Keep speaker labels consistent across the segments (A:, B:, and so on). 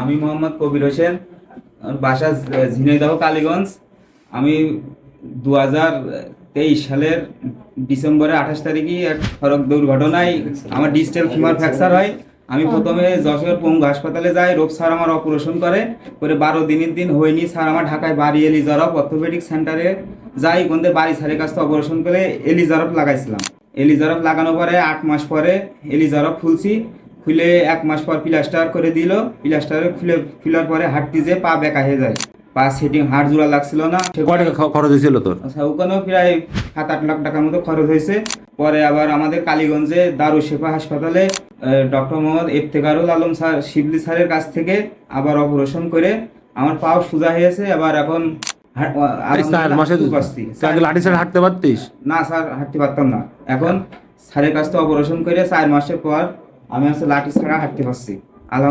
A: আমি মোহাম্মদ কবির হোসেন, আমার বাসা ঝিনাইদহ কালীগঞ্জ। আমি 2023 সালের ডিসেম্বরের 28 তারিখে এক সড়ক দুর্ঘটনায় আমার ডিজিটাল ফিমার ফ্র্যাকচার হয়। আমি প্রথমে যশোর পঙ্গু হাসপাতালে যাই। রোগ স্যার আমার অপারেশন করে 12 দিনের দিন হয়নি। স্যার আমার ঢাকায় বাড়ি এলিজারফ অর্থোপেডিক সেন্টারে যাই, কোনদের বাড়ি স্যারের কাছে অপারেশন করে এলিজারফ লাগাইছিলাম। এলিজারফ লাগানোর পরে 8 মাস পরে এলিজারফ খুলছি। খুলে 1 মাস পর প্লাস্টার করে দিল। প্লাস্টারে খোলার পরে হাঁটতে যে পা বেঁকা হয়ে যায়, পা সেটিং হাড় জোড়া লাগছিল না।
B: কয় টাকা খরচ হয়েছিল তোর?
A: আচ্ছা, ওখানেও প্রায় 7-8 লাখ টাকার মতো খরচ হয়েছে। পরে আবার আমাদের কালীগঞ্জে দারুশেফা হাসপাতালে ডক্টর মোহাম্মদ ইফতেখারুল আলম স্যার শিবলি স্যারের কাছ থেকে আবার অপারেশন করে আমার পাও সোজা হয়েছে। আবার এখন
B: লাঠি ছাড়া হাঁটতে পারতিস
A: না স্যার, হাঁটতে পারতাম না। এখন স্যারের কাছ থেকে অপারেশন করে 4 মাসের পর আমি হচ্ছে লাঠি ছাড়া হাঁটতে পারছি।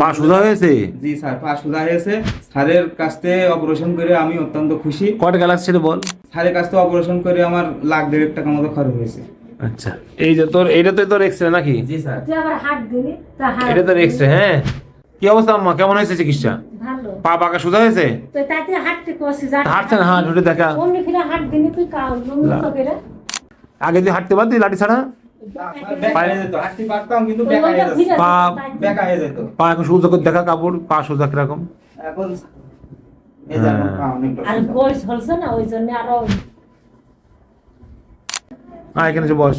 B: পা সোজা হয়েছে?
A: জি স্যার, পা সোজা হয়েছে। স্যারের কাছ থেকে অপারেশন করে আমি অত্যন্ত খুশি।
B: কয় টাকা লাগছিল বল?
A: স্যারের কাছ থেকে অপারেশন করে আমার 1,50,000 টাকা মতো খরচ হয়েছে।
B: আচ্ছা, এই যে তোর এইটা তো তোর এক্সরে নাকি?
A: জি স্যার।
B: এটা তোর এক্সরে। হ্যাঁ, কি অবস্থা আম্মা, কেমন হয়েছে চিকিৎসা?
C: ভালো।
B: পা পাকা সোজা হয়েছে?
C: তো তাতে হাঁটতে কষ্ট
B: হাঁটছে না? হাঁট উঠে দেখা।
C: অন্য ফিরে হাঁট দিনে তুই
B: আগে তুই হাঁটতে পারতি লাঠি ছাড়া?
A: হাঁটতে পারতাম কিন্তু বেঁকা হয়ে যাচ্ছে।
B: পা
A: বেঁকা হয়ে যেত।
B: পা এখন সোজা করে দেখা, কাপড় পা সোজা কিরকম?
A: এখন এই যে আমার পা অনেকটা
C: আর
A: সোজা।
C: বয়স হলছে না, ওই জন্য আরো
B: এখানে বস।